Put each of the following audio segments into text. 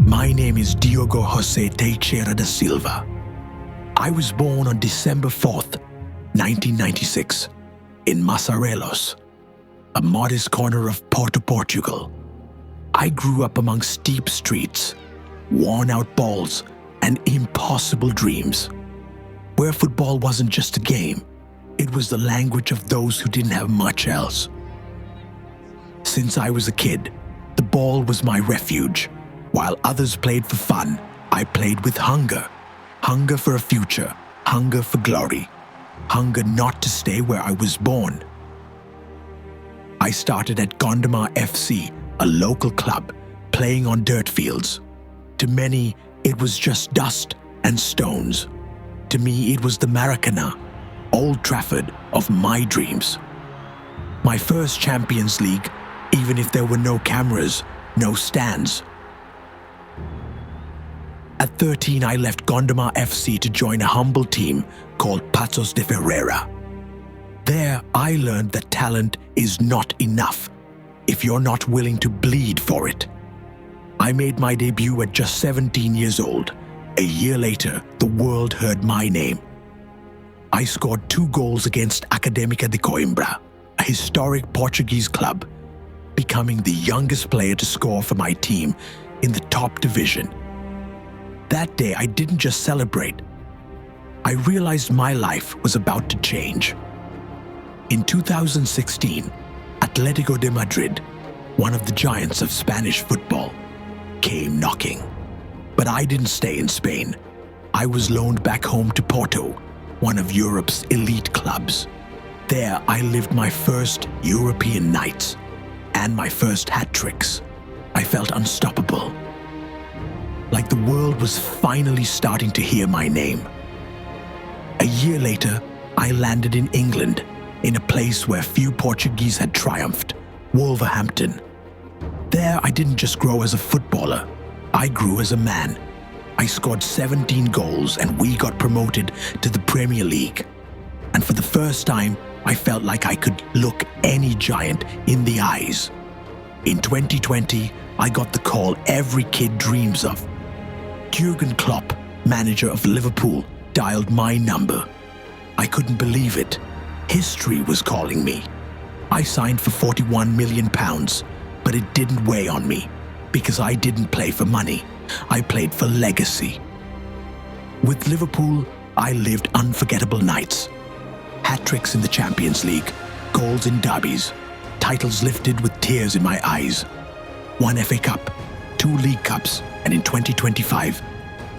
My name is Diogo José Teixeira da Silva. I was born on December 4th, 1996, in Massarelos, a modest corner of Porto, Portugal. I grew up among steep streets, worn-out balls, and impossible dreams, where football wasn't just a game, it was the language of those who didn't have much else. Since I was a kid, the ball was my refuge. While others played for fun, I played with hunger. Hunger for a future, hunger for glory, hunger not to stay where I was born. I started at Gondomar FC, a local club, playing on dirt fields. To many, it was just dust and stones. To me, it was the Maracanã, Old Trafford of my dreams. My first Champions League, even if there were no cameras, no stands. At 13, I left Gondomar FC to join a humble team called Paços de Ferreira. There, I learned that talent is not enough if you're not willing to bleed for it. I made my debut at just 17 years old. A year later, the world heard my name. I scored 2 goals against Académica de Coimbra, a historic Portuguese club, becoming the youngest player to score for my team in the top division. That day, I didn't just celebrate. I realized my life was about to change. In 2016, Atlético de Madrid, one of the giants of Spanish football, came knocking. But I didn't stay in Spain. I was loaned back home to Porto, one of Europe's elite clubs. There, I lived my first European nights and my first hat tricks. I felt unstoppable, like the world was finally starting to hear my name. A year later, I landed in England, in a place where few Portuguese had triumphed, Wolverhampton. There, I didn't just grow as a footballer, I grew as a man. I scored 17 goals and we got promoted to the Premier League. And for the first time, I felt like I could look any giant in the eyes. In 2020, I got the call every kid dreams of. Jurgen Klopp, manager of Liverpool, dialed my number. I couldn't believe it. History was calling me. I signed for £41 million, but it didn't weigh on me because I didn't play for money. I played for legacy. With Liverpool, I lived unforgettable nights. Hat-tricks in the Champions League, goals in derbies, titles lifted with tears in my eyes. 1 FA Cup, 2 League Cups, and in 2025,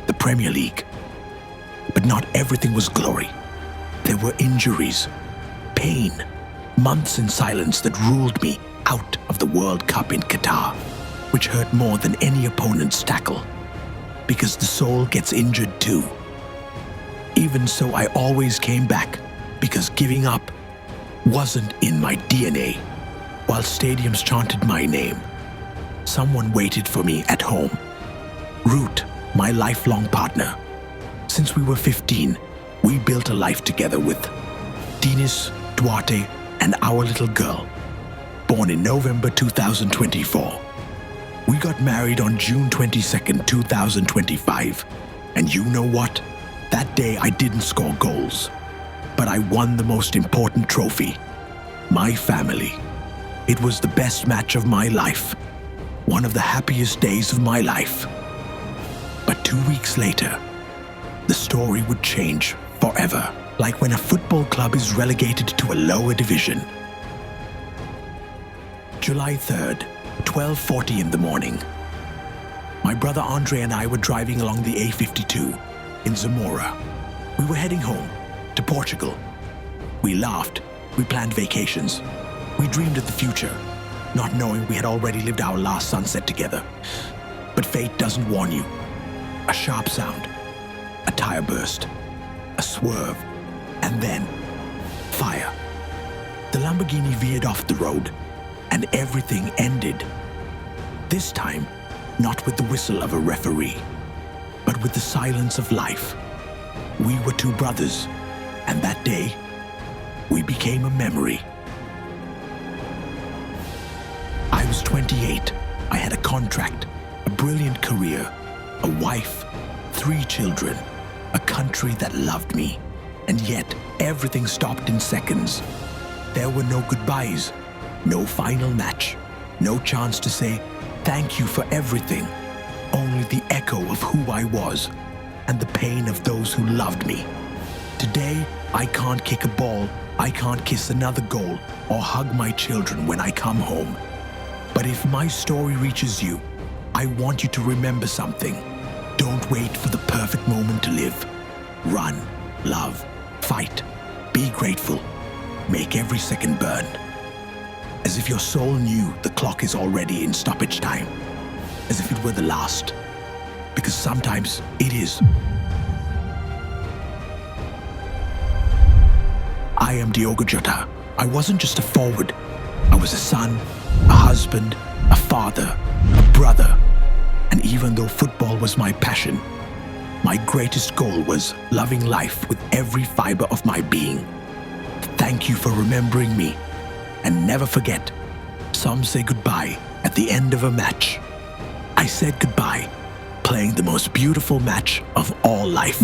the Premier League. But not everything was glory. There were injuries, pain, months in silence that ruled me out of the World Cup in Qatar, which hurt more than any opponent's tackle, because the soul gets injured too. Even so, I always came back, because giving up wasn't in my DNA. While stadiums chanted my name, someone waited for me at home. Ruth, my lifelong partner. Since we were 15, we built a life together with Dinis, Duarte, and our little girl, born in November 2024. We got married on June 22nd, 2025. And you know what? That day I didn't score goals, but I won the most important trophy, my family. It was the best match of my life, one of the happiest days of my life. But 2 weeks later, the story would change forever, like when a football club is relegated to a lower division. July 3rd, 12:40 in the morning. My brother André and I were driving along the A52 in Zamora. We were heading home to Portugal. We laughed, we planned vacations. We dreamed of the future, not knowing we had already lived our last sunset together. But fate doesn't warn you. A sharp sound, a tire burst, a swerve, and then fire. The Lamborghini veered off the road, and everything ended. This time, not with the whistle of a referee, but with the silence of life. We were 2 brothers, and that day, we became a memory. I was 28. I had a contract, a brilliant career, a wife, 3 children, a country that loved me. And yet, everything stopped in seconds. There were no goodbyes, no final match, no chance to say thank you for everything. Only the echo of who I was and the pain of those who loved me. Today, I can't kick a ball, I can't kiss another goal, or hug my children when I come home. But if my story reaches you, I want you to remember something. Don't wait for the perfect moment to live. Run, love, fight, be grateful. Make every second burn. As if your soul knew the clock is already in stoppage time. As if it were the last. Because sometimes it is. I am Diogo Jota. I wasn't just a forward. I was a son, a husband, a father, a brother. And even though football was my passion, my greatest goal was loving life with every fiber of my being. Thank you for remembering me. And never forget, some say goodbye at the end of a match. I said goodbye, playing the most beautiful match of all life.